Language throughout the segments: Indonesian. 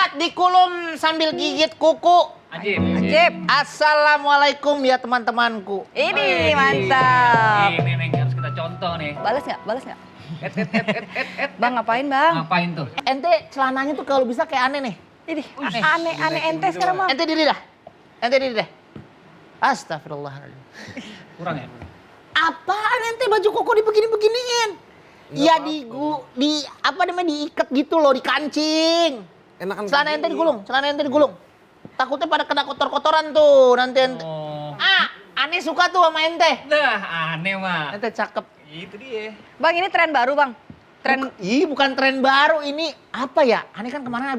Ustadz dikulum sambil gigit kuku. Ajib. Assalamualaikum ya teman-temanku. Ini mantap. Ini nih harus kita contoh nih. Balas nggak? Balas nggak? Et. Bang ngapain bang? Ngapain tuh? Ente celananya tuh kalau bisa kayak aneh nih. Ini aneh ente sekarang bang. Ente diri dah. Ente diri deh. Astagfirullahaladzim. Kurang ya? Apaan ente baju koko dibegini-beginiin? Iya di apa namanya diikat gitu loh, dikancing. Enakan Celana ente digulung, celana ente digulung. Takutnya pada kena kotor-kotoran tuh nanti ente. Oh. Aneh suka tuh sama ente. Dah aneh mah. Ente cakep. Itu dia. Bang ini tren baru bang. Tren. Bukan tren baru ini. Apa ya? Aneh kan kemarin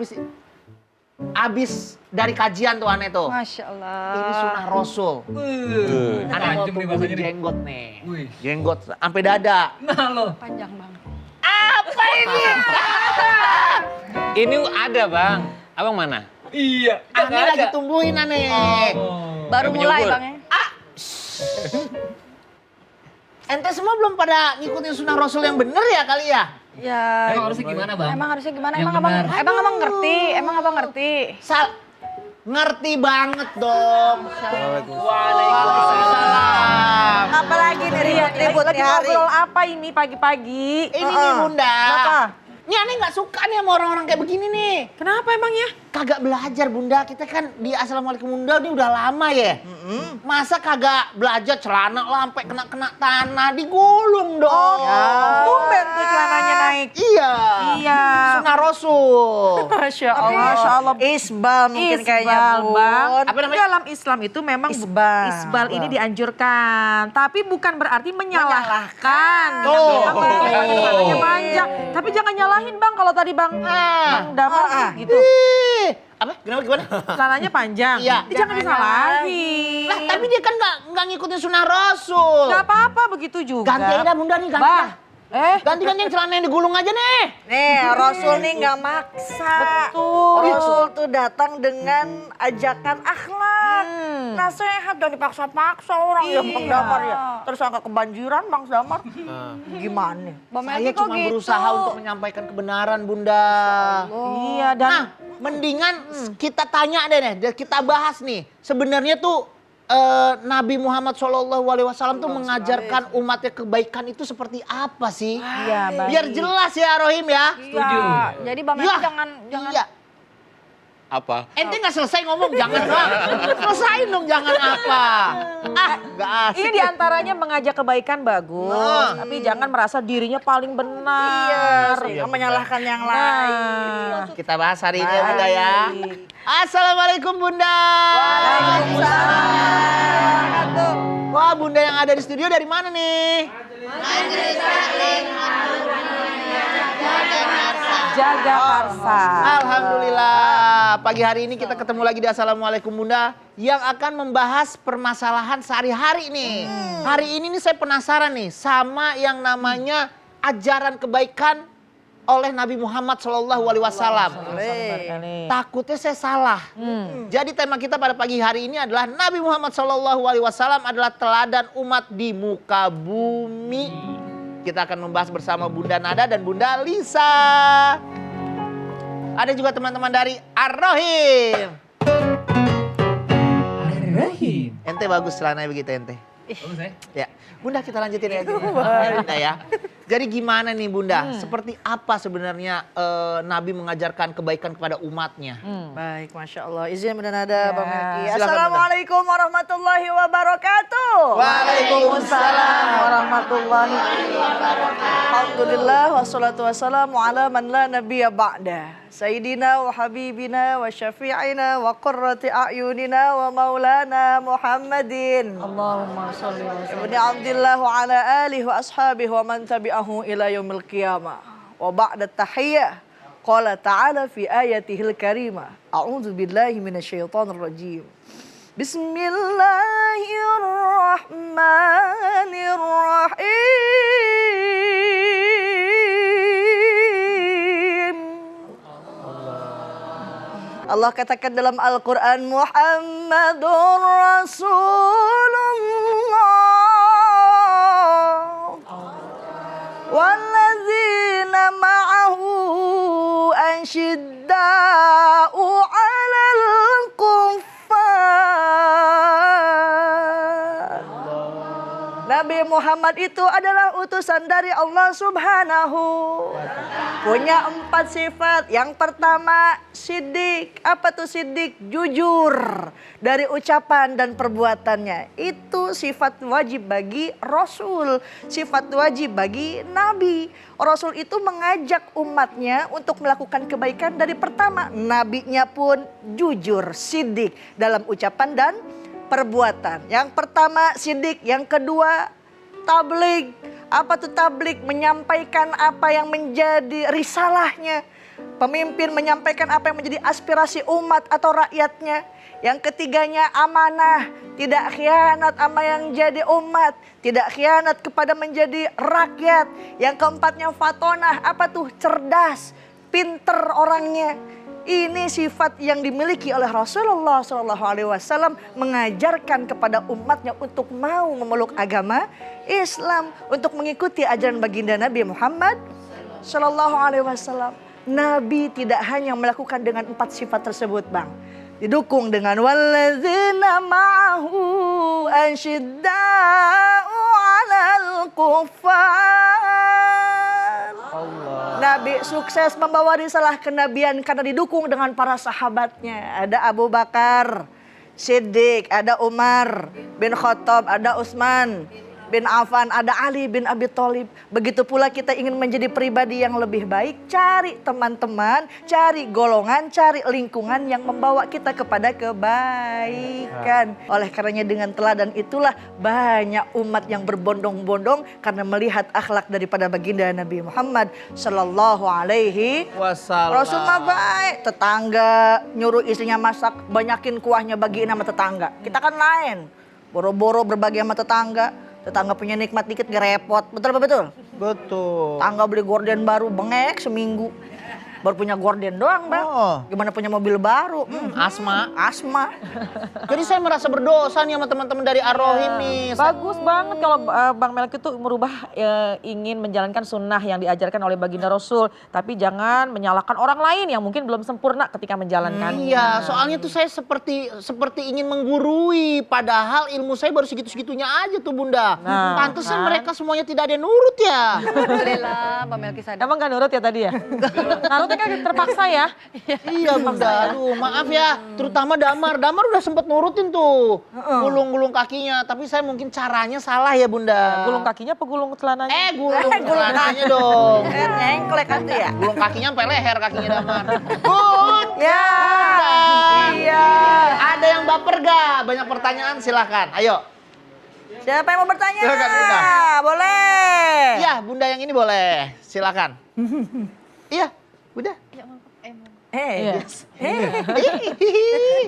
abis dari kajian tuh aneh tuh. Masya Allah. Ini sunnah Rasul. Aneh mau Tajam nih tumbuhin bahasanya nih. jenggot nih. Wih. Jenggot sampai dada. Nah lo. Panjang bang. Apa ini? Ini ada bang. Abang mana? Iya. Aneh lagi tumbuhin aneh. Oh. Baru Yang mulai penyubur. bang ya. Ente semua belum pada ngikutin sunnah Rasul yang bener ya kali ya? Ya. Emang harusnya gimana bang? Emang harusnya gimana? Yang Emang abang, benar. abang ngerti? Emang abang ngerti? Ngerti banget dong. Waalaikumsalam. Apalagi nih ribut-ribut Lagi nih hari. ngobrol apa ini pagi-pagi? Ini nih bunda. Kenapa? Ini aneh nggak suka nih sama orang-orang kayak begini nih. Kenapa emangnya? Kagak belajar bunda, kita kan di Assalamualaikum bunda ini udah lama ya. Masa kagak belajar celana lah sampai kena tanah, digulung dong. Tumben tuh celananya naik. Iya. Iya. Sunnah Rasul. Masya Oh, Masya Allah. Isbal mungkin kayaknya Bun. Apa namanya? Dalam Islam itu memang Isbal. ini dianjurkan, tapi bukan berarti menyalahkan. Tuh. Yang memang menggunakan celananya panjang, tapi jangan nyalahin bang kalau tadi bang Damar gitu. Apa? Gimana? Celananya panjang, Iya. jangan disalahin. Lah, tapi dia kan nggak ngikutin sunnah Rasul. Gak apa-apa begitu juga. Ganti aja dah bunda nih, ganti Bah. dah. Ganti yang celana yang digulung aja nih. Nih, Rasul nih nggak maksa. Betul. Rasul tuh datang dengan ajakan akhlak. Nasihat dan dipaksa-paksa orang ya Bang Iya. Damar ya. Terus angka kebanjiran Bang Damar. Gimana? Saya cuma berusaha untuk menyampaikan kebenaran bunda. Iya dan Nah, mendingan kita tanya deh, kita bahas nih. Sebenarnya tuh Nabi Muhammad SAW tuh mengajarkan umatnya kebaikan itu seperti apa sih? Iya, baik. Biar jelas ya Rohim ya. Iya. Jadi bang Iya. jangan. Iya. Apa? Ente nggak selesai ngomong, jangan bang. Selesain dong, jangan apa. Nggak asik. ini diantaranya mengajak kebaikan bagus, Nah. tapi jangan merasa dirinya paling benar. Iya, menyalahkan yang lain. Nah. Kita bahas hari ini ya bunda ya. Assalamualaikum bunda. Wah bunda yang ada di studio dari mana nih? Jagakarsa. Alhamdulillah. Pagi hari ini kita ketemu lagi di Assalamualaikum bunda. Yang akan membahas permasalahan sehari-hari nih. Hari ini nih saya penasaran nih sama yang namanya ajaran kebaikan oleh Nabi Muhammad SAW. Takutnya saya salah. Jadi tema kita pada pagi hari ini adalah Nabi Muhammad SAW adalah teladan umat di muka bumi. Kita akan membahas bersama Bunda Nada dan Bunda Lisa. Ada juga teman-teman dari Ar-Rohim. Rahim. Ente bagus celananya begitu ente. Bagus ya? Ya, Bunda kita lanjutin ya. Bunda ya. Jadi gimana nih Bunda? Seperti apa sebenarnya Nabi mengajarkan kebaikan kepada umatnya? Baik, Masya Allah. Izin Bunda Nada, Bang Melki. Silakan, Assalamualaikum warahmatullahi wabarakatuh. Waalaikumsalam warahmatullahi wabarakatuh. Alhamdulillah wassalatu wassalamu ala man la nabiyya ba'da. Sayyidina wa habibina wa syafi'ina wa qurrati a'yunina wa maulana Muhammadin. Allahumma sholli wa sallim. Ibni Abdillah wa ala alihi wa ashabihi wa man tabi'ahu ila yaumil qiyamah. Wa ba'da tahiyyah. Qala ta'ala fi ayatihil karimah. A'udzu billahi minasyaitonir rajim. Bismillahirrahmanirrahim. Allah katakan dalam Al-Quran, Muhammadur Rasulullah walladzina ma'ahu ansyidda'u Nabi Muhammad itu adalah utusan dari Allah Subhanahu. Punya 4 sifat. Yang pertama, siddiq. Apa tuh siddiq? Jujur dari ucapan dan perbuatannya. Itu sifat wajib bagi Rasul. Sifat wajib bagi Nabi. Rasul itu mengajak umatnya untuk melakukan kebaikan dari pertama. Nabinya pun jujur, siddiq dalam ucapan dan perbuatan. Yang pertama siddiq, yang kedua tabligh. Apa tuh tabligh? Menyampaikan apa yang menjadi risalahnya. Pemimpin menyampaikan apa yang menjadi aspirasi umat atau rakyatnya. Yang ketiganya amanah, tidak khianat sama yang jadi umat, tidak khianat kepada menjadi rakyat. Yang keempatnya fatonah, apa tuh? Cerdas, pinter orangnya. Ini sifat yang dimiliki oleh Rasulullah SAW mengajarkan kepada umatnya untuk mau memeluk agama Islam, untuk mengikuti ajaran baginda Nabi Muhammad SAW. Nabi tidak hanya melakukan dengan 4 sifat tersebut, Bang. Didukung dengan walladzina ma'ahu asyidda'u 'alal kuffar. Nabi sukses membawa risalah kenabian karena didukung dengan para sahabatnya. Ada Abu Bakar Siddiq, ada Umar bin Khattab, ada Utsman bin Affan, ada Ali bin Abi Thalib. Begitu pula kita ingin menjadi pribadi yang lebih baik, cari teman-teman, cari golongan, cari lingkungan yang membawa kita kepada kebaikan. Oleh karenanya dengan teladan itulah banyak umat yang berbondong-bondong karena melihat akhlak daripada baginda Nabi Muhammad sallallahu alaihi wasallam. Rasul mah baik, tetangga nyuruh istrinya masak, banyakin kuahnya bagiin sama tetangga. Kita kan lain, boro-boro berbagi sama tetangga. Tetangga punya nikmat dikit gak repot. Betul apa betul? Betul. Tetangga beli gorden baru bengek seminggu. Baru punya gorden doang, Bang. Oh. Gimana punya mobil baru? Asma. Jadi saya merasa berdosa nih sama teman-teman dari Ar-Rohim nih. Bagus banget kalau Bang Melki itu merubah ingin menjalankan sunnah yang diajarkan oleh baginda Rasul. Tapi jangan menyalahkan orang lain yang mungkin belum sempurna ketika menjalankannya. Iya, soalnya tuh saya seperti ingin menggurui. Padahal ilmu saya baru segitu-segitunya aja tuh Bunda. Nah, Pantesan kan? mereka semuanya tidak ada yang nurut ya. Alhamdulillah, Mbak Melki sadar. Emang gak nurut ya tadi ya? Nurutnya kan terpaksa ya? Iya Bunda, aduh maaf ya. Terutama Damar udah sempet nurutin tuh. Gulung-gulung kakinya. Tapi saya mungkin caranya salah ya Bunda. Gulung kakinya apa gulung celananya? Gulung kakinya dong. Nengklek nanti ya. Gulung kakinya sampai leher kakinya Damar. Bun! Ya. Bunda. Iya. Ada yang baper gak? Banyak pertanyaan silahkan. Ayo. Siapa yang mau bertanya? Silakan, Bunda. Boleh. Iya, Bunda yang ini boleh. Silakan. Iya, Bunda. Yes.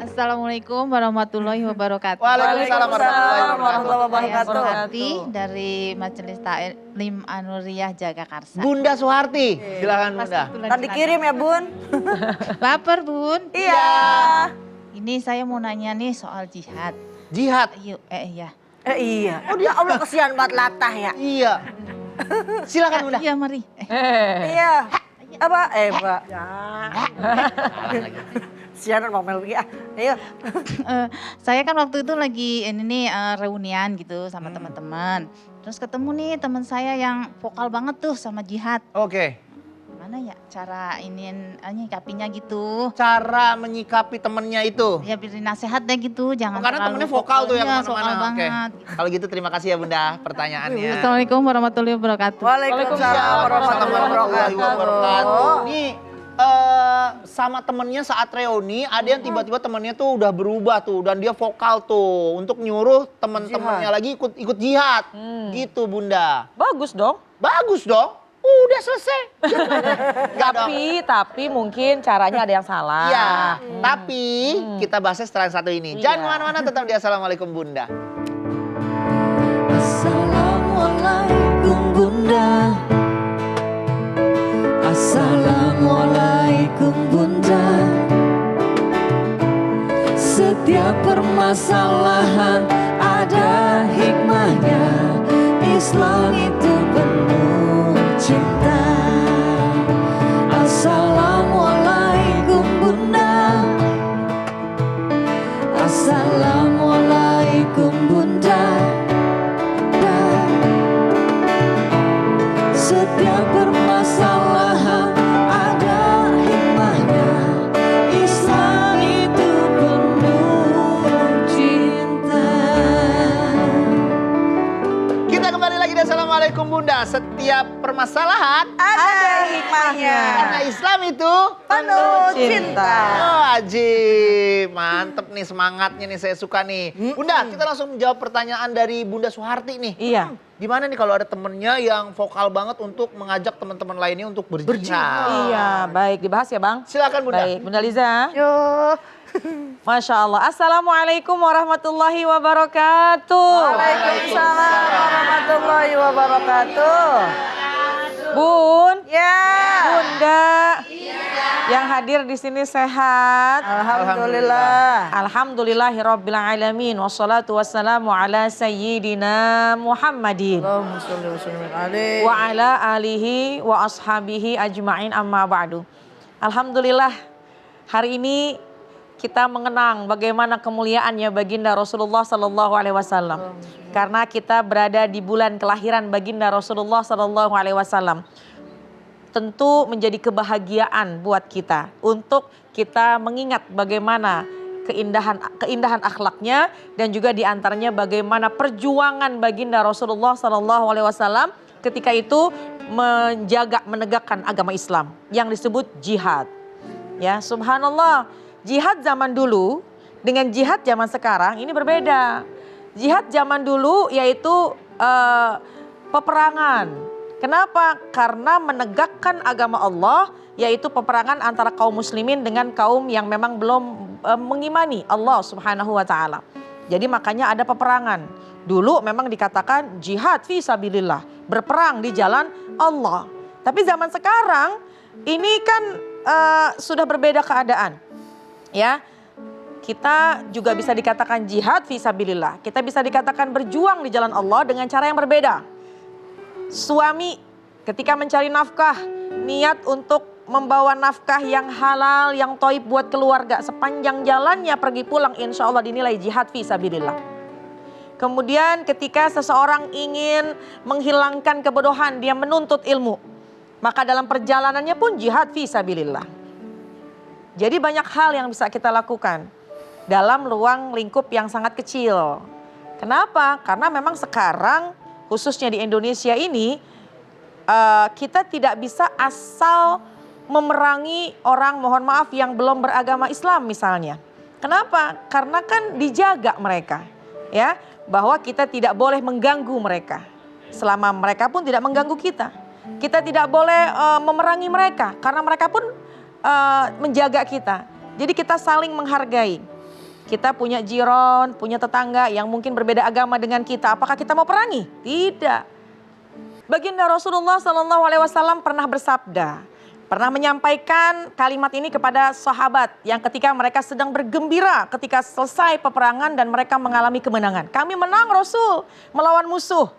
Assalamualaikum warahmatullahi wabarakatuh. Waalaikumsalam warahmatullahi wabarakatuh. Saya Suharti dari Majelis Taklim Anuriyah Jagakarsa. Bunda Suharti. Silakan Bunda. Nanti dikirim ya, Bun. Baper Bun. Iya. Ini saya mau nanya nih soal jihad. Jihad. Yuk, iya. Iya. Oh dia Allah kesian banget latah ya. Iya. Silakan Bunda. Iya mari. Iya. Apa? Mbak. Siaran mau Melki ah. Ayo. Saya kan waktu itu lagi ini nih reunian gitu sama teman-teman. Terus ketemu nih teman saya yang vokal banget tuh sama jihad. Oke. Gimana ya cara nyikapinya gitu? Cara menyikapi temennya itu. Ya beri nasihat deh gitu, jangan Karena terlalu temennya vokal tuh yang Iya, kemana-mana. vokal Oke. banget. Kalau gitu terima kasih ya Bunda pertanyaannya. Assalamualaikum warahmatullahi wabarakatuh. Waalaikumsalam warahmatullahi wabarakatuh. Nih sama temennya saat reuni ada yang tiba-tiba temennya tuh udah berubah tuh dan dia vokal tuh untuk nyuruh temen-temennya lagi ikut jihad. Gitu Bunda. Bagus dong. Bagus dong. Udah selesai. Tapi mungkin caranya ada yang salah. Iya, tapi kita bahasnya setelah yang satu ini. Jangan kemana-mana, tetap di Assalamualaikum Bunda. Assalamualaikum Bunda. Assalamualaikum Bunda. Setiap permasalahan ada hikmahnya. Islam itu penuh cinta. Assalamualaikum Bunda. Assalamualaikum Bunda. setiap permasalahan ada hikmahnya. Islam itu penuh cinta. Kita kembali lagi di Assalamualaikum Bunda. Setiap permasalahan Ada hikmahnya. karena Islam itu Penuh cinta. Oh, ajib. Mantep nih semangatnya nih, saya suka nih. Bunda, kita langsung menjawab pertanyaan dari Bunda Suharti nih. Iya. Gimana nih kalau ada temennya yang vokal banget untuk mengajak teman-teman lainnya untuk berjihad? Iya, baik dibahas ya Bang. Silakan Bunda. Baik, Bunda Liza. Yo. Masya Allah. Assalamualaikum warahmatullahi wabarakatuh. Waalaikumsalam warahmatullahi wabarakatuh. Bun, Ya. Bunda, yang hadir di sini sehat. Alhamdulillah. Alhamdulillahirabbil alamin wassalatu wassalamu ala sayyidina Muhammadin Allahumma sholli wa sallim alaihi. wa ala alihi wa ashabihi ajmain amma ba'du. Alhamdulillah, hari ini kita mengenang bagaimana kemuliaannya baginda Rasulullah sallallahu alaihi wasallam. Karena kita berada di bulan kelahiran baginda Rasulullah sallallahu alaihi wasallam. Tentu menjadi kebahagiaan buat kita untuk kita mengingat bagaimana keindahan akhlaknya dan juga diantaranya bagaimana perjuangan baginda Rasulullah sallallahu alaihi wasallam ketika itu menegakkan agama Islam yang disebut jihad. Ya, subhanallah. Jihad zaman dulu dengan jihad zaman sekarang ini berbeda. Jihad zaman dulu yaitu peperangan. Kenapa? Karena menegakkan agama Allah, yaitu peperangan antara kaum muslimin dengan kaum yang memang belum mengimani Allah Subhanahu wa taala. Jadi makanya ada peperangan. Dulu memang dikatakan jihad fi sabilillah, berperang di jalan Allah. Tapi zaman sekarang ini kan sudah berbeda keadaan. Ya. Kita juga bisa dikatakan jihad fi sabilillah. Kita bisa dikatakan berjuang di jalan Allah dengan cara yang berbeda. Suami ketika mencari nafkah, niat untuk membawa nafkah yang halal, yang toib buat keluarga. Sepanjang jalannya pergi pulang insya Allah dinilai jihad fi sabilillah. Kemudian ketika seseorang ingin menghilangkan kebodohan, dia menuntut ilmu. Maka dalam perjalanannya pun jihad fi sabilillah. Jadi banyak hal yang bisa kita lakukan dalam ruang lingkup yang sangat kecil. Kenapa? Karena memang sekarang khususnya di Indonesia ini kita tidak bisa asal memerangi orang, mohon maaf, yang belum beragama Islam misalnya. Kenapa? Karena kan dijaga mereka, ya, bahwa kita tidak boleh mengganggu mereka selama mereka pun tidak mengganggu kita. Kita tidak boleh memerangi mereka karena mereka pun menjaga kita. Jadi kita saling menghargai. Kita punya jiron, punya tetangga yang mungkin berbeda agama dengan kita. Apakah kita mau perangi? Tidak. Baginda Rasulullah SAW pernah bersabda, pernah menyampaikan kalimat ini kepada sahabat yang ketika mereka sedang bergembira ketika selesai peperangan dan mereka mengalami kemenangan. Kami menang Rasul melawan musuh.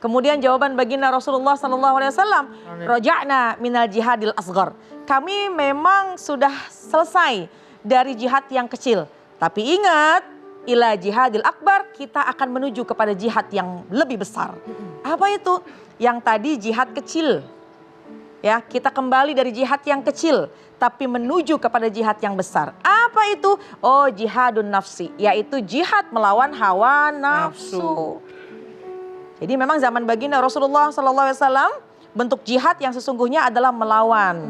Kemudian jawaban baginda Rasulullah SAW, roja'na minal jihadil asghar. Kami memang sudah selesai dari jihad yang kecil. Tapi ingat, ila jihadil akbar, kita akan menuju kepada jihad yang lebih besar. Apa itu? Yang tadi jihad kecil. Ya, kita kembali dari jihad yang kecil, tapi menuju kepada jihad yang besar. Apa itu? Oh, jihadun nafsi, yaitu jihad melawan hawa nafsu. Jadi memang zaman baginda Rasulullah SAW, bentuk jihad yang sesungguhnya adalah melawan,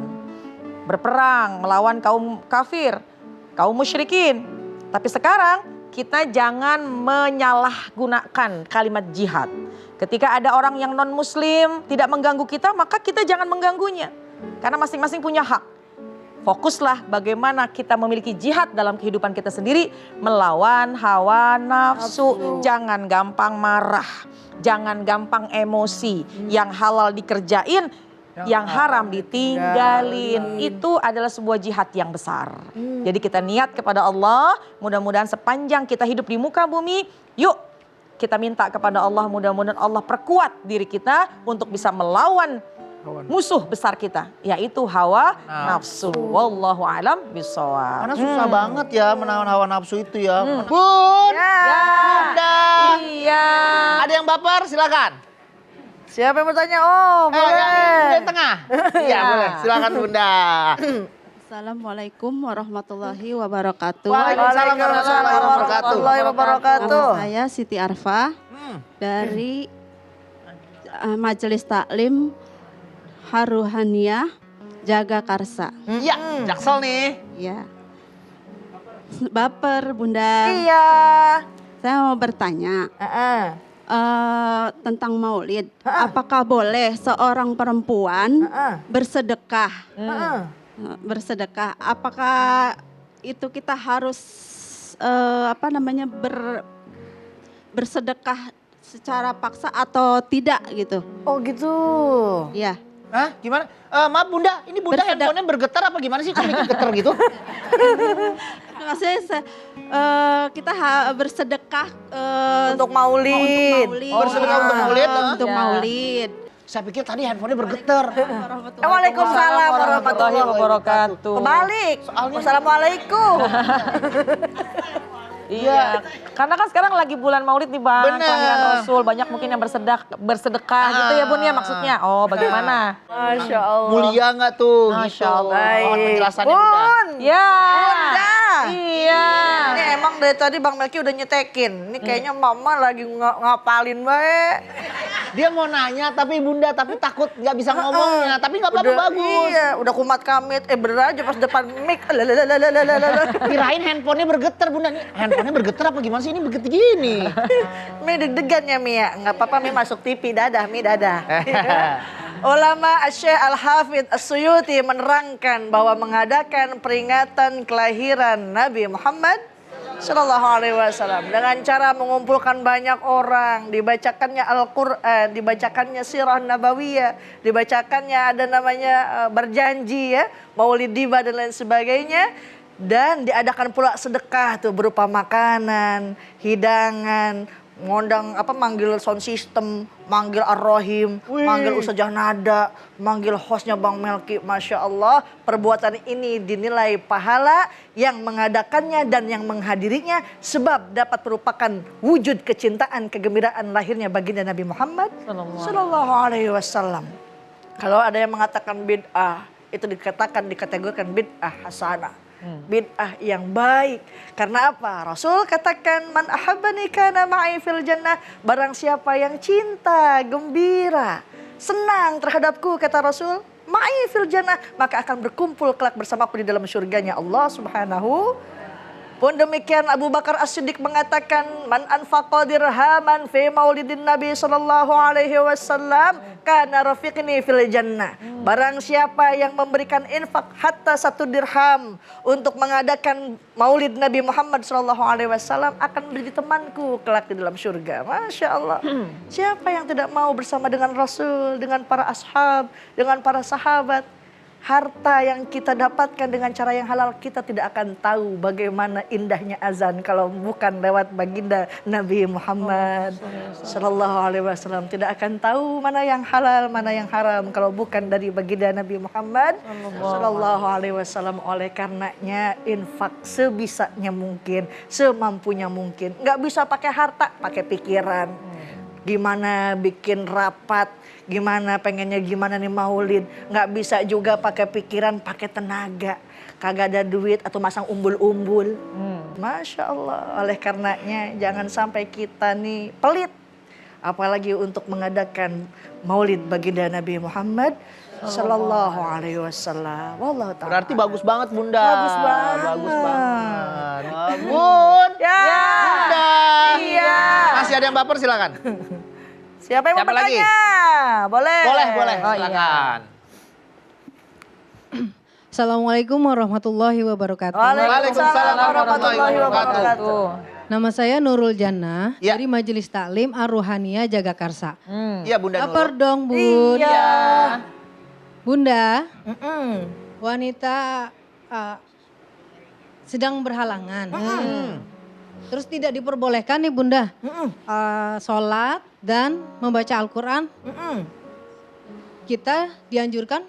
berperang, melawan kaum kafir, kaum musyrikin. Tapi sekarang kita jangan menyalahgunakan kalimat jihad. Ketika ada orang yang non muslim tidak mengganggu kita, maka kita jangan mengganggunya. Karena masing-masing punya hak. Fokuslah bagaimana kita memiliki jihad dalam kehidupan kita sendiri, melawan hawa nafsu. Jangan gampang marah, jangan gampang emosi. Yang halal dikerjain, yang haram ditinggalin. Itu adalah sebuah jihad yang besar. Jadi kita niat kepada Allah, mudah-mudahan sepanjang kita hidup di muka bumi, yuk kita minta kepada Allah, mudah-mudahan Allah perkuat diri kita untuk bisa melawan musuh besar kita, yaitu hawa nafsu. Wallahu a'lam bishawab. Karena susah banget ya menahan hawa nafsu itu ya. Bun, Ya. Bunda. Iya. Ada yang baper, silakan. Siapa yang bertanya? Oh, Yang boleh. tengah. Iya, boleh. Silakan Bunda. Assalamualaikum warahmatullahi wabarakatuh. Waalaikumsalam warahmatullahi wabarakatuh. Nama saya Siti Arfa dari Majelis Taklim Haruhaniyah Jagakarsa. Iya, Jaksel nih. Ya. Baper Bunda. Iya. Saya mau bertanya tentang maulid. Apakah boleh seorang perempuan bersedekah? Bersedekah. Apakah itu kita harus bersedekah secara paksa atau tidak gitu? Oh gitu. Iya. Hah? Gimana? Maaf Bunda, ini Bunda handphonenya bergetar apa gimana sih? Kok bikin getar gitu? Maksudnya kita bersedekah Untuk maulid. Bersedekah untuk maulid. Untuk maulid. Saya pikir tadi handphonenya bergetar. Waalaikumsalam warahmatullahi wabarakatuh. Kebalik. Wassalamualaikum. Iya, karena kan sekarang lagi bulan Maulid nih Bang, Bener. kelahiran Rasul, banyak mungkin yang bersedekah gitu ya Bun ya maksudnya. Oh, bagaimana? Masya Allah. Mulia nggak tuh? Masya Gitu. Allah. Mohon Baik. penjelasannya Bunda. Bun. Ya. Bunda. Iya. Ini emang dari tadi Bang Melki udah nyetekin. Ini kayaknya mama lagi ngapalin baik. Dia mau nanya tapi Bunda tapi takut nggak bisa ngomongnya. Tapi nggak apa-apa bagus. Iya, udah kumat kamit. Bener aja pas depan mic. Kirain handphonenya bergetar Bunda. Nih handphonenya bergetar apa gimana sih? Ini begitu gini. Mi deg-degan ya Mi ya. Nggak apa-apa Mi masuk TV. Dadah Mi, dadah. Ulama Syekh Al-Hafidh As-Suyuti menerangkan bahwa mengadakan peringatan kelahiran Nabi Muhammad Sallallahu Alaihi Wasallam dengan cara mengumpulkan banyak orang, dibacakannya Al-Quran, dibacakannya Sirah Nabawiyah, dibacakannya ada namanya berjanji ya, Maulid Diba dan lain sebagainya, dan diadakan pula sedekah tuh berupa makanan, hidangan, ngondang manggil sound system, manggil Ar-Rahim, manggil Ustazah Nada, manggil hostnya Bang Melki. Masya Allah, perbuatan ini dinilai pahala yang mengadakannya dan yang menghadirinya sebab dapat merupakan wujud kecintaan, kegembiraan lahirnya baginda Nabi Muhammad Sallallahu Alaihi Wasallam. Kalau ada yang mengatakan bid'ah, itu dikategorikan bid'ah hasanah. Bid'ah yang baik. Karena apa? Rasul katakan man ahabbani kana ma'i fil jannah. Barang siapa yang cinta, gembira, senang terhadapku kata Rasul, ma'i fil jannah, maka akan berkumpul kelak bersamaku di dalam surganya Allah Subhanahu. Pun demikian Abu Bakar As-Siddiq mengatakan man anfaqa dirhaman fi maulidin Nabi sallallahu alaihi wasallam kana rafiqni fil jannah. Barang siapa yang memberikan infak hatta 1 dirham untuk mengadakan maulid Nabi Muhammad sallallahu alaihi wasallam akan menjadi temanku kelak di dalam surga. Masya Allah. Siapa yang tidak mau bersama dengan Rasul, dengan para ashab, dengan para sahabat? Harta yang kita dapatkan dengan cara yang halal, kita tidak akan tahu bagaimana indahnya azan kalau bukan lewat baginda Nabi Muhammad Sallallahu Alaihi Wasallam. Tidak akan tahu mana yang halal, mana yang haram kalau bukan dari baginda Nabi Muhammad Sallallahu Alaihi Wasallam. Oleh karenanya infak sebisanya mungkin, semampunya mungkin. Nggak bisa pakai harta, pakai pikiran. Gimana bikin rapat, gimana pengennya gimana nih maulid. Nggak bisa juga pakai pikiran, pakai tenaga. Kagak ada duit atau masang umbul-umbul. Masya Allah. Oleh karenanya jangan sampai kita nih pelit. Apalagi untuk mengadakan maulid baginda Nabi Muhammad Sallallahu Alaihi Wasallam. Wallahu ta'ala. Berarti bagus banget Bunda. Bagus banget. Bagus banget. Bun. Ya. Bunda. Iya. Masih ada yang baper silakan. Siapa yang mau Siapa lagi? bertanya? Boleh. Boleh. Oh, iya. Silakan. Assalamualaikum warahmatullahi wabarakatuh. Waalaikumsalam warahmatullahi wabarakatuh. Nama saya Nurul Jannah Ya. dari Majelis Taklim Ar-Ruhaniyah Jagakarsa. Iya Bunda Baper Nurul. dong Bun. Iya. Bunda, wanita sedang berhalangan. Terus tidak diperbolehkan nih Bunda sholat dan membaca Al-Quran. Kita dianjurkan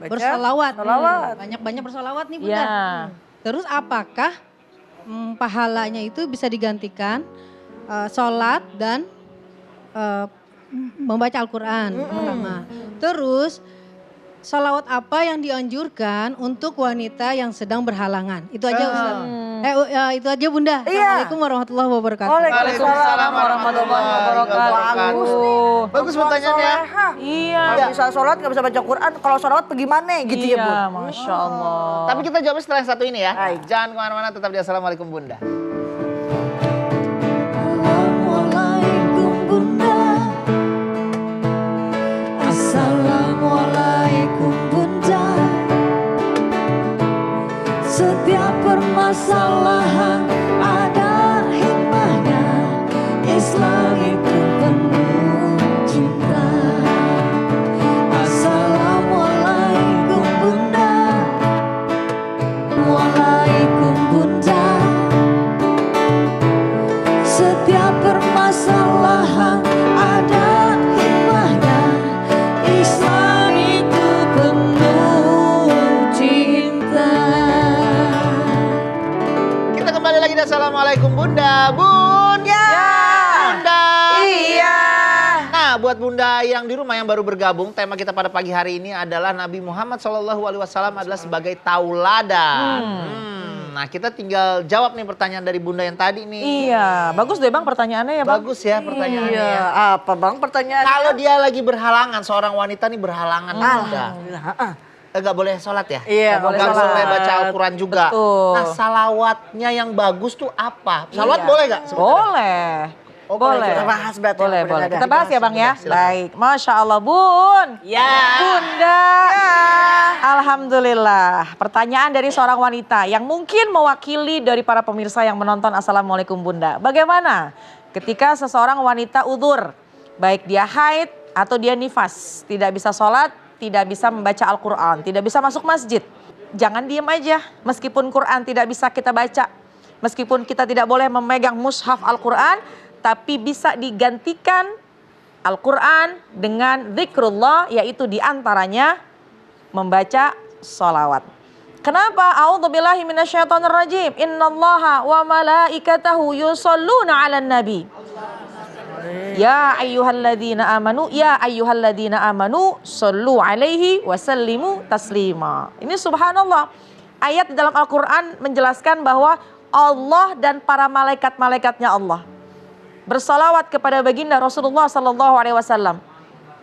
bersolawat. Banyak-banyak bersolawat nih Bunda. Ya. Terus apakah pahalanya itu bisa digantikan sholat dan membaca Al-Quran pertama. Terus salawat apa yang dianjurkan untuk wanita yang sedang berhalangan? Itu aja Ustaz. Itu aja Bunda. Assalamualaikum warahmatullahi wabarakatuh. Waalaikumsalam warahmatullahi wabarakatuh. Bagus pertanyaannya. Iya. Kalau bisa sholat nggak bisa baca Quran, kalau sholawat bagaimana gitu ya Bun? Masya Allah. Tapi kita jawabnya setelah yang satu ini ya. Jangan kemana-mana, tetap di Assalamualaikum Bunda. Assalamualaikum Bunda. Assalamualaikum Bunda. Setiap permasalahan ada hikmahnya. Islam itu penuh cinta. Assalamualaikum Bunda. Waalaikum Bunda. Setiap permasalahan ada hikmahnya. Islam itu penuh cinta. Kita kembali lagi di Assalamualaikum Bunda. Bunda. Bunda. Iya. Nah, buat Bunda yang di rumah yang baru bergabung, tema kita pada pagi hari ini adalah Nabi Muhammad SAW adalah sebagai tauladan. Nah, kita tinggal jawab nih pertanyaan dari Bunda yang tadi nih. Iya, bagus deh Bang pertanyaannya ya Bang. Bagus ya pertanyaannya. Iya, ya. apa Bang pertanyaannya? Kalau dia lagi berhalangan, seorang wanita nih berhalangan. Bunda. Alhamdulillah. Nggak boleh sholat ya? Iya, Nggak boleh Nggak sholat. boleh baca Al-Quran juga. Betul. Nah, salawatnya yang bagus tuh apa? Salawat Iya. boleh nggak? sebenarnya? Boleh. Oh, boleh. Kita bahas berarti. Boleh, Bunda. boleh. Kita bahas ya Bang ya. Silakan. Baik. Masya Allah Bun. Ya. Bunda. Alhamdulillah. Pertanyaan dari seorang wanita yang mungkin mewakili dari para pemirsa yang menonton Assalamualaikum Bunda. Bagaimana ketika seseorang wanita udzur, baik dia haid atau dia nifas, tidak bisa sholat, tidak bisa membaca Al-Quran, tidak bisa masuk masjid. Jangan diem aja, meskipun Quran tidak bisa kita baca, meskipun kita tidak boleh memegang mushaf Al-Quran, tapi bisa digantikan Al-Quran dengan zikrullah, yaitu diantaranya membaca sholawat. Kenapa? A'udzubillahi minasyaitonirrajim. Innallaha wa malaikatahu yusholluna 'alan nabi. Ya ayyuhalladzina amanu shollu 'alaihi wa sallimu taslima. Ini subhanallah. Ayat di dalam Al-Qur'an menjelaskan bahwa Allah dan para malaikat-malaikatnya Allah bersalawat kepada baginda Rasulullah sallallahu alaihi wasallam.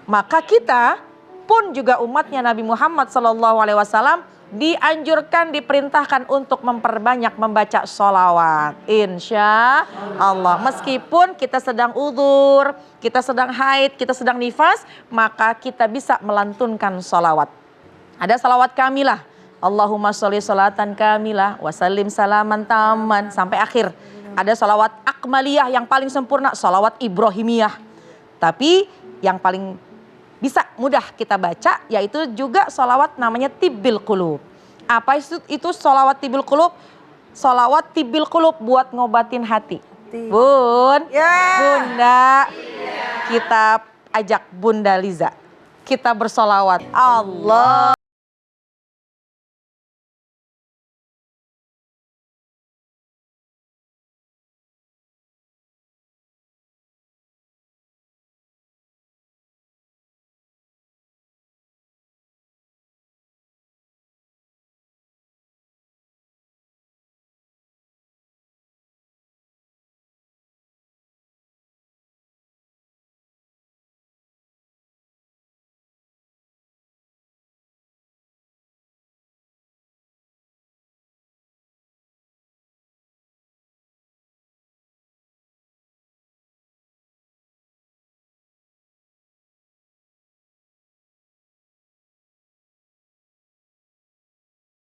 Maka kita pun juga umatnya Nabi Muhammad sallallahu alaihi wasallam dianjurkan, diperintahkan untuk memperbanyak membaca sholawat. Insya Allah. Meskipun kita sedang udzur, kita sedang haid, kita sedang nifas, maka kita bisa melantunkan sholawat. Ada sholawat kamilah. Allahumma sholli sholatan kamilah wa sallim salaman taman sampai akhir. Ada sholawat akmaliyah yang paling sempurna, sholawat ibrahimiyah. Tapi yang paling bisa mudah kita baca yaitu juga sholawat namanya tibbil qulub. Apa itu sholawat tibbil qulub? Sholawat tibbil qulub buat ngobatin hati. Bun, Bunda, kita ajak Bunda Liza. Kita bersolawat. Allah.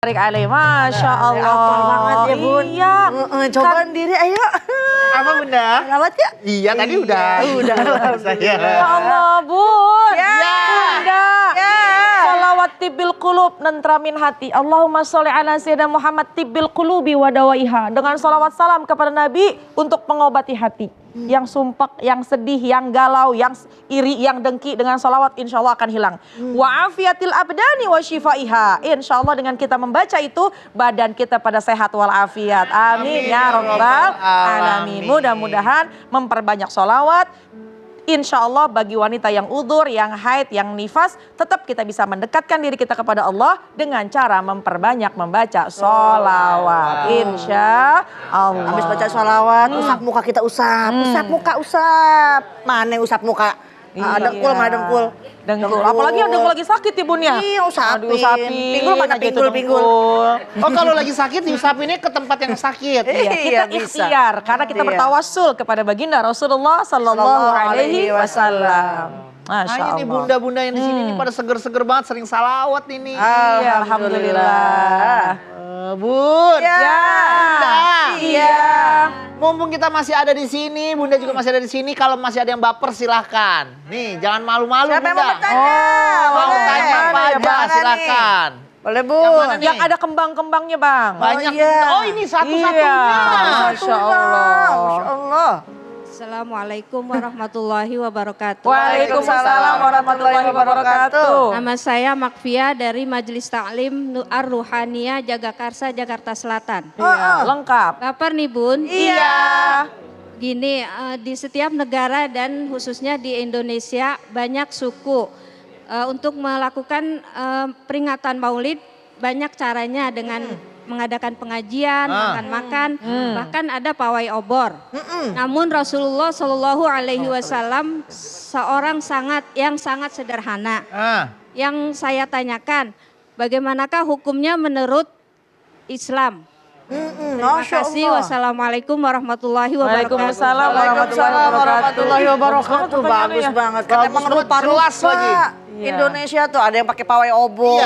Tarik alaih, Masya Allah. Hafal banget ya Bun. Iya. Coba diri ayo. Apa Bunda? Salawat ya? Iya tadi udah. Udah. Saya. Ya Allah Bun. Ya. Bunda. Ya. Salawat tibbil qulub, nentramin hati. Allahumma sholli ala sayyidina Muhammad tibbil qulubi wa dawaiha. Dengan salawat salam kepada Nabi untuk mengobati hati. Yang sumpek, yang sedih, yang galau, yang iri, yang dengki, dengan salawat insya Allah akan hilang. Wa afiatil abdani wa shifaiha. Insya Allah dengan kita membaca itu badan kita pada sehat walafiat. Amin ya rabbal alamin. Mudah-mudahan memperbanyak salawat. insya Allah bagi wanita yang udzur, yang haid, yang nifas, tetap kita bisa mendekatkan diri kita kepada Allah dengan cara memperbanyak membaca sholawat. Insya Allah. Habis baca sholawat, usap muka kita usap. Usap muka usap. Mana usap muka? Ah, dengkul mana dengkul? Dengkul. Apalagi yang dengkul lagi sakit ya Bun ya? Iya, usapin. Diusapin. Pinggul mana aja itu pinggul-pinggul? dengkul. Oh kalau lagi sakit diusapinnya ke tempat yang sakit. Iya, kita bisa. ikhtiar karena kita Iya. bertawassul kepada baginda Rasulullah sallallahu alaihi wasallam. Masya Nah, ini Allah. bunda-bunda yang di sini nih pada seger-seger banget, sering salawat ini. Iya, alhamdulillah. Bun. Ya. Bunda. Iya. Mumpung kita masih ada di sini, Bunda juga masih ada di sini. Kalau masih ada yang baper silahkan. Nih, jangan malu-malu Siapa yang Bunda. mau bertanya? Mau Boleh. tanya apa Mana aja nih? silakan. Boleh Bu. Yang mana nih? Yang ada kembang-kembangnya Bang. Banyak. iya. Oh ini satu-satunya. Iya. Masya Allah. Masya Allah. Assalamualaikum warahmatullahi wabarakatuh. Waalaikumsalam warahmatullahi wabarakatuh. Nama saya Makfia dari Majelis Taklim Ar-Ruhaniyah Jagakarsa, Jakarta Selatan. Iya, lengkap. Baper nih Bun. Iya. Gini, di setiap negara dan khususnya di Indonesia banyak suku untuk melakukan peringatan Maulid, banyak caranya dengan mengadakan pengajian, makan-makan, bahkan ada pawai obor. Namun Rasulullah Shallallahu Alaihi Wasallam seorang yang sangat sederhana. Yang saya tanyakan, bagaimanakah hukumnya menurut Islam? Terima kasih. Wassalamualaikum warahmatullahi wabarakatuh. Waalaikumsalam warahmatullahi wabarakatuh. Bagus banget. Kan emang rupa-rupa jelas lagi. Indonesia tuh ada yang pakai pawai obor.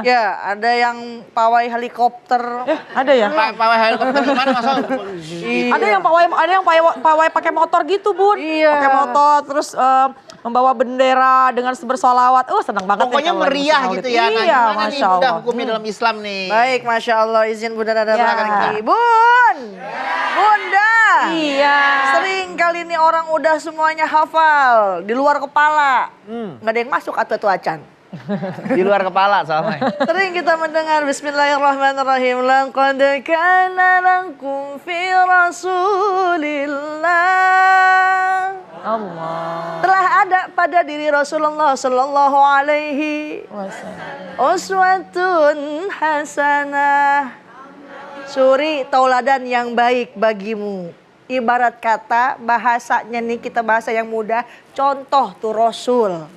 Ya, ada yang pawai helikopter. Ada ya? Pawai helikopter gimana Mas? Ada yang pawai pakai motor gitu Bun. Iya. Pakai motor terus membawa bendera dengan bersolawat. Senang banget. Pokoknya ya kalau lagi meriah Maulid. gitu ya. Nah, Iya, gimana nih Masya Bunda Allah. hukumnya dalam Islam nih? Baik, Masya Allah. Izin Bunda dan Ya. kaki. Bun! Bunda! Iya. Sering kali ini orang udah semuanya hafal. Di luar kepala. Nggak ada yang masuk atau acan. Di luar kepala soalnya. Sering kita mendengar Bismillahirrahmanirrahim. Laqad kana lakum fi Rasulillah. Allah. Telah ada pada diri Rasulullah sallallahu alaihi uswatun hasanah. Suri tauladan yang baik bagimu. Ibarat kata bahasanya nih kita bahasa yang mudah, contoh tuh Rasul.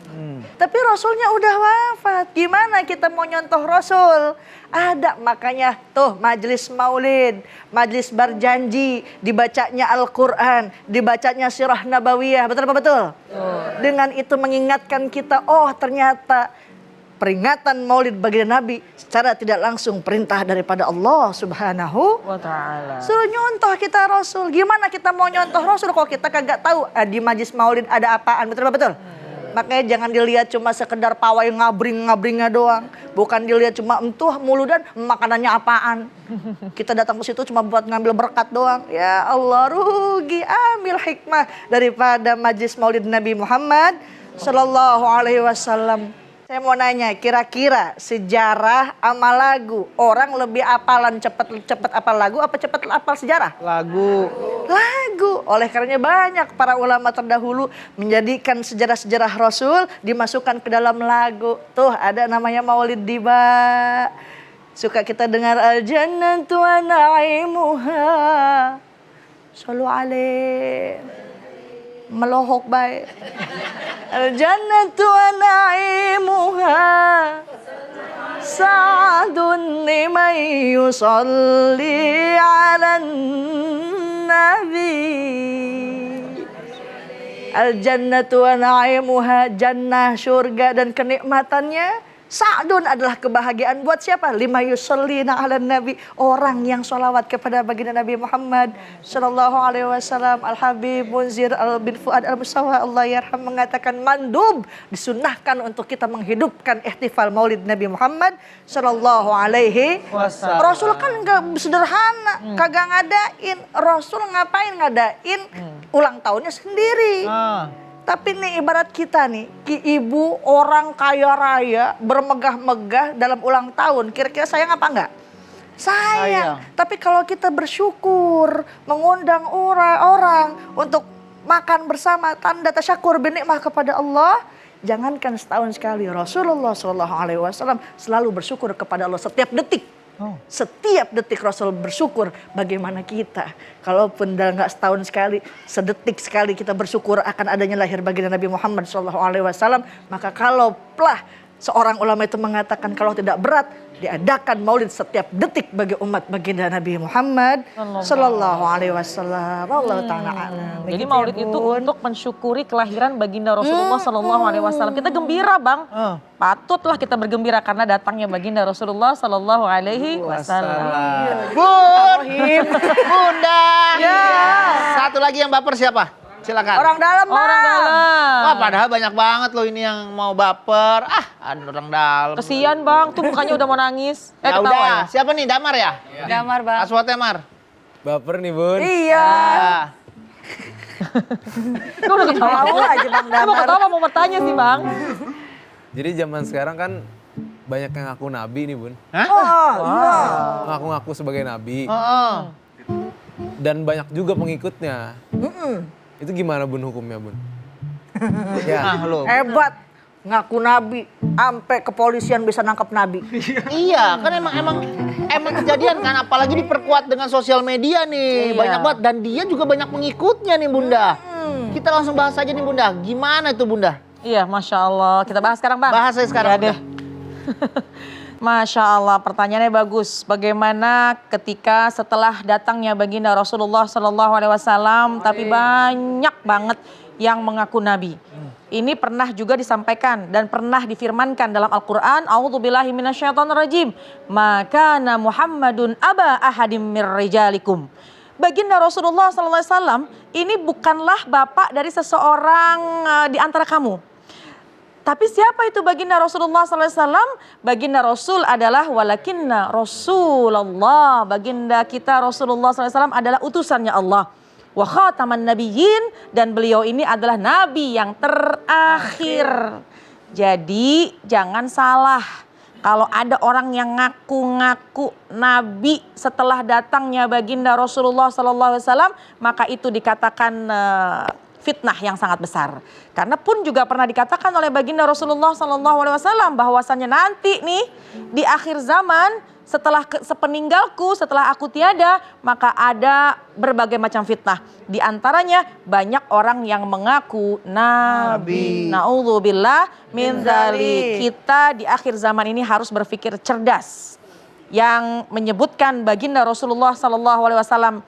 Tapi Rasulnya udah wafat. Gimana kita mau nyontoh Rasul? Ada makanya tuh majelis maulid, majelis berjanji, dibacanya Al-Quran, dibacanya Sirah Nabawiyah. Betul apa betul? Dengan itu mengingatkan kita, oh ternyata peringatan maulid baginda Nabi secara tidak langsung perintah daripada Allah Subhanahu wa ta'ala. Suruh nyontoh kita Rasul. Gimana kita mau nyontoh Rasul kalau kita kagak tahu di majelis maulid ada apaan? Betul apa betul? Makanya jangan dilihat cuma sekedar pawai ngabring-ngabringnya doang. Bukan dilihat cuma entuh muludan makanannya apaan. Kita datang ke situ cuma buat ngambil berkat doang. Ya Allah, rugi ambil hikmah daripada majelis maulid Nabi Muhammad sallallahu alaihi wasallam. Saya mau nanya, kira-kira sejarah sama lagu, orang lebih apalan cepet apal lagu apa cepet apal sejarah? Lagu. Lagu. Oleh karenanya banyak para ulama terdahulu menjadikan sejarah-sejarah Rasul dimasukkan ke dalam lagu. Tuh ada namanya Maulid Diba. Suka kita dengar al-jannatu wa na'imuha. Shallu alaih. Melohok baik. Al-jannatu wa na'imuha sa'adun liman yusalli 'alan nabi. Al-jannatu wa na'imuha, jannah, surga dan kenikmatannya. Sa'dun adalah kebahagiaan buat siapa? Lima yusallina 'alan nabi, orang yang sholawat kepada baginda Nabi Muhammad sallallahu alaihi wasallam. Al-Habib Munzir bin Fuad Al-Musawa Allah yarham mengatakan mandub, disunnahkan untuk kita menghidupkan ihtifal Maulid Nabi Muhammad sallallahu alaihi wasallam. Rasul kan enggak sederhana, kagak ngadain. Rasul ngapain ngadain ulang tahunnya sendiri. Tapi nih ibarat kita nih, ibu orang kaya raya bermegah-megah dalam ulang tahun, kira-kira sayang apa enggak? Sayang. Tapi kalau kita bersyukur, mengundang orang untuk makan bersama, tanda tasyakur bernikmah kepada Allah. Jangankan setahun sekali, Rasulullah SAW selalu bersyukur kepada Allah setiap detik. Setiap detik Rasul bersyukur. Bagaimana kita? Kalaupun nggak setahun sekali, sedetik sekali kita bersyukur akan adanya lahir baginda Nabi Muhammad SAW. Maka kalaulah seorang ulama itu mengatakan kalau tidak berat, diadakan maulid setiap detik bagi umat baginda Nabi Muhammad Sallallahu Alaihi Wasallam. Allah Taala alam. Jadi Begitu maulid ya, itu Bun. untuk mensyukuri kelahiran baginda Rasulullah Sallallahu Alaihi Wasallam. Kita gembira, Bang. Patutlah kita bergembira karena datangnya baginda Rasulullah Sallallahu Alaihi Wasallam. Bun, Bunda. Satu lagi yang baper siapa? Silakan. Orang dalam, Bang. Orang dalam. Wah, padahal banyak banget loh ini yang mau baper. Ada orang dalam. Kesian, Bang, tuh mukanya udah mau nangis. Ya Ketawa udah, ya? siapa nih? Damar ya? Damar, Bang. Aswatnya Mar. Baper nih Bun. Iya. Lu udah ketawa Tahu aja Bang Lu mau Damar. ketawa mau bertanya sih, Bang. Jadi zaman sekarang kan banyak yang ngaku nabi nih Bun. Hah? Oh, iya. Ngaku-ngaku sebagai nabi. Oh. Dan banyak juga pengikutnya. Itu gimana Bun hukumnya Bun? Ah, lo. Hebat. Ngaku nabi, sampai kepolisian bisa nangkap nabi. Iya, kan emang kejadian kan, apalagi diperkuat dengan sosial media nih. Iya. Banyak banget dan dia juga banyak pengikutnya nih, Bunda. Kita langsung bahas aja nih, Bunda. Gimana itu, Bunda? Iya, Masya Allah. Kita bahas sekarang, Bang. Bahas aja sekarang, Iya deh. Masya Allah, pertanyaannya bagus. Bagaimana ketika setelah datangnya baginda Rasulullah SAW, tapi banyak banget yang mengaku nabi. Ini pernah juga disampaikan dan pernah difirmankan dalam Al-Quran. A'udzubillahi minasyaitonirrajim. Maka Muhammadun aba ahadim mir rijalikum. Baginda Rasulullah SAW ini bukanlah bapak dari seseorang di antara kamu. Tapi siapa itu baginda Rasulullah SAW? Baginda Rasul adalah walakinna Rasulullah. Baginda kita Rasulullah SAW adalah utusannya Allah. Wa khataman nabiyyin, dan beliau ini adalah nabi yang terakhir. Jadi jangan salah. Kalau ada orang yang ngaku-ngaku nabi setelah datangnya baginda Rasulullah SAW, maka itu dikatakan fitnah yang sangat besar. Karena pun juga pernah dikatakan oleh baginda Rasulullah SAW bahwasannya nanti nih di akhir zaman setelah sepeninggalku, setelah aku tiada, maka ada berbagai macam fitnah. Di antaranya banyak orang yang mengaku nabi. Na'udzubillah min dzalik. Kita di akhir zaman ini harus berpikir cerdas. Yang menyebutkan baginda Rasulullah SAW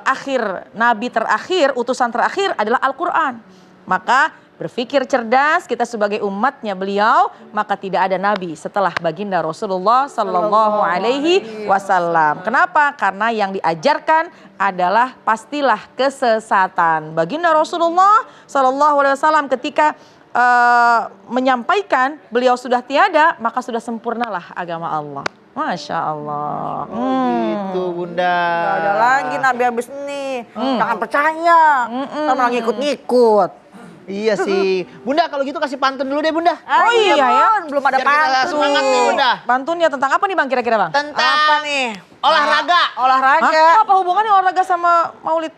akhir nabi terakhir, utusan terakhir adalah Al-Quran. Maka berpikir cerdas kita sebagai umatnya beliau, maka tidak ada nabi setelah baginda Rasulullah Sallallahu Alaihi Wasallam. Kenapa? Karena yang diajarkan adalah pastilah kesesatan. Baginda Rasulullah Sallallahu Alaihi Wasallam ketika menyampaikan beliau sudah tiada, maka sudah sempurnalah agama Allah. Masya Allah. Gitu, Bunda. Gak ada lagi nabi habis ini. Jangan percaya. Sama ngikut-ngikut. Iya sih. Bunda, kalau gitu kasih pantun dulu deh, Bunda. Oh iya ya. Bun. Belum ada Biar kita pantun. semangat nih, Bunda. Pantunnya tentang apa nih Bang kira-kira Bang? Tentang Apa nih? olahraga. Olahraga. Hah? Apa hubungannya olahraga sama maulid?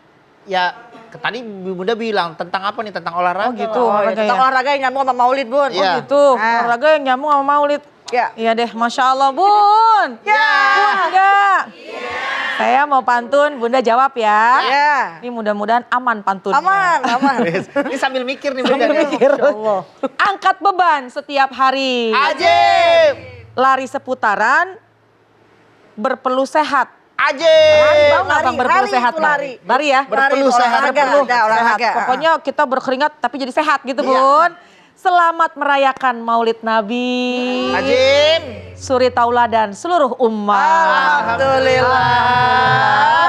Ya, tadi Bunda bilang tentang apa nih? Tentang olahraga. Oh gitu. Oh, olahraga tentang ya. olahraga yang nyambung sama maulid, Bun. Iya. Oh gitu. Olahraga yang nyambung sama maulid. Ya. Iya deh, Masya Allah Bun. Ya. Bun enggak? Saya mau pantun, Bunda jawab ya. Ya. Ini mudah-mudahan aman pantunnya. Aman, aman. Ini sambil mikir nih, Bunda. Angkat beban setiap hari. Ajib. Lari seputaran, berpeluh sehat. Ajib. Tahu nggak Bang berpeluh lari sehat itu Bang? lari. Lari ya. Berpeluh sehat. Olahraga, Berpeluh ada olahraga. sehat. Pokoknya kita berkeringat tapi jadi sehat gitu Bun. Selamat merayakan Maulid Nabi. Ajib. Suri tauladan seluruh umat. Alhamdulillah.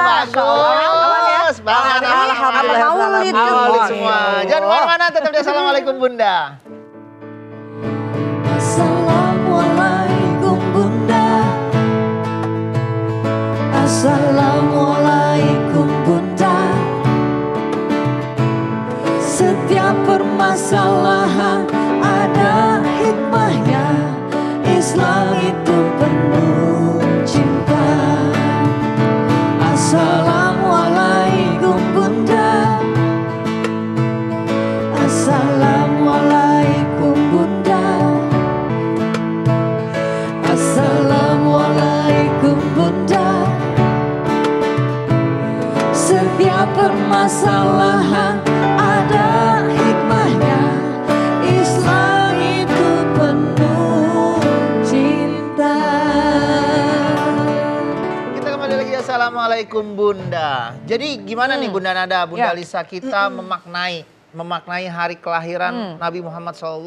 Bagus. Banget. Alhamdulillah. Maulid. Maulid semua. Jangan kemana-mana, tetap di Assalamualaikum Bunda. Assalamualaikum Bunda. Assalamualaikum Bunda. Setiap permasalahan ada hikmahnya. Islam itu penuh cinta. Assalamualaikum Bunda. Assalamualaikum Bunda. Jadi gimana nih Bunda Nada, Bunda Ya. Lisa, kita memaknai hari kelahiran Nabi Muhammad SAW.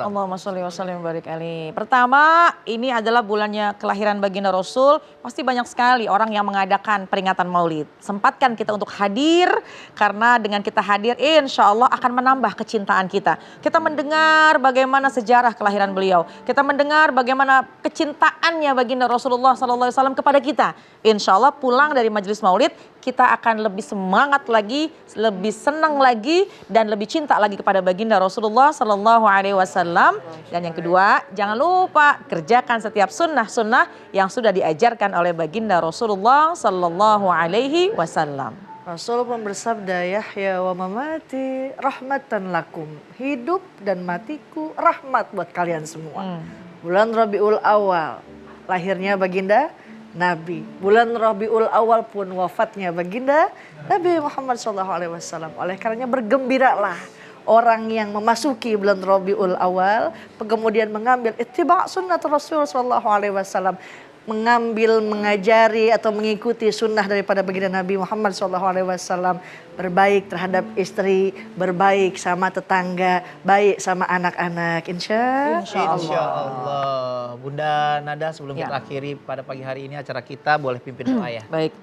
Allahumma sholli wa sallim wa barik alaihi. Pertama, ini adalah bulannya kelahiran baginda Rasul. Pasti banyak sekali orang yang mengadakan peringatan Maulid. Sempatkan kita untuk hadir, karena dengan kita hadir insya Allah akan menambah kecintaan kita. Kita mendengar bagaimana sejarah kelahiran beliau. Kita mendengar bagaimana kecintaannya baginda Rasulullah SAW kepada kita. Insya Allah pulang dari majelis Maulid, kita akan lebih semangat lagi, lebih senang lagi, dan lebih cinta lagi kepada baginda Rasulullah Sallallahu Alaihi Wasallam. Dan yang kedua, jangan lupa kerjakan setiap sunnah-sunnah yang sudah diajarkan oleh baginda Rasulullah Sallallahu Alaihi Wasallam. Rasul pun bersabda, Yahya wa mamati rahmatan lakum. Hidup dan matiku rahmat buat kalian semua. Bulan Rabiul Awal, lahirnya baginda Nabi. Bulan Rabiul Awal pun wafatnya baginda Nabi Muhammad SAW. Oleh karenanya bergembiralah orang yang memasuki bulan Rabiul Awal, kemudian mengambil ittiba' sunnah Rasul SAW, mengambil, mengajari atau mengikuti sunnah daripada baginda Nabi Muhammad SAW, berbaik terhadap istri, berbaik sama tetangga, baik sama anak-anak, insya Allah. Bunda Nada, sebelum kita akhiri pada pagi hari ini acara kita, boleh pimpin doa ya. Baik.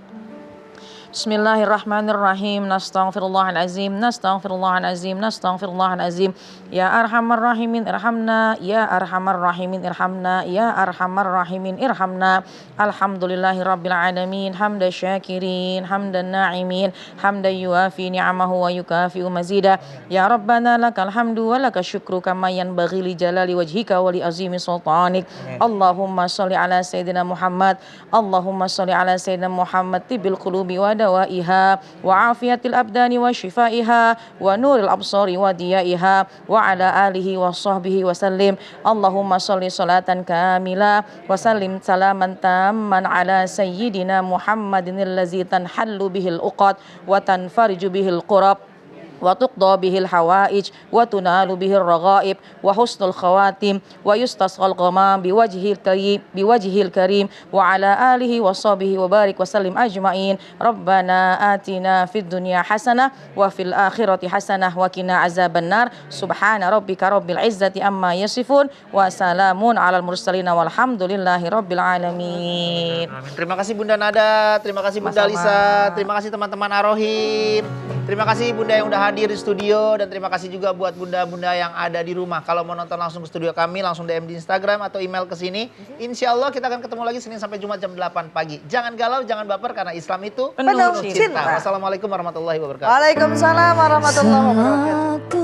Bismillahirrahmanirrahim. Nastaghfirullahalazim, nastaghfirullahalazim, nastaghfirullahalazim. Ya arhamar rahimin irhamna, ya arhamar rahimin irhamna, ya arhamar rahimin irhamna. Alhamdulillahi rabbil alamin, hamda syakirin, hamdan na'imin, hamdan yuafi ni'amahu wa yukafi'u mazida. Ya Rabbana lakal hamdu wa lakal syukru kama yanbaghi li jalali wajhika wa li azimi sultanik. Allahumma sholli ala sayyidina Muhammad, Allahumma sholli ala sayyidina Muhammad tibil qulubi wa dawaiha wa afiyatil abdani wa shifaiha wa nuril absari wa diyaiha wa ala alihi wa sahbihi wa sallim. Allahumma sholli salatan kamila wa sallim salaman tamman ala sayyidina Muhammadin allazi tanhallu bihil uqad wa tanfariju bihil qurab wa tuqda bihil hawaij wa tunalu bihil raghaib wa husnul khawatim wa yustasqal ghamam biwajhil karim wa ala alihi wa sahbihi wa barik wa sallim ajmain. Rabbana atina fid dunya hasanah wa fil akhirati hasanah wa qina azabannar. Subhana rabbika rabbil izzati amma yasifun wa salamun alal mursalin walhamdulillahi rabbil alamin. Terima kasih Bunda Nada, terima kasih Bunda Lisa, terima kasih teman-teman Arohim, terima kasih Bunda yang udah hadir di studio, dan terima kasih juga buat bunda-bunda yang ada di rumah. Kalau mau nonton langsung ke studio kami, langsung DM di Instagram atau email ke sini. Insya Allah kita akan ketemu lagi Senin sampai Jumat jam 8 pagi. Jangan galau, jangan baper, karena Islam itu penuh cinta. Wassalamualaikum warahmatullahi wabarakatuh. Waalaikumsalam warahmatullahi wabarakatuh.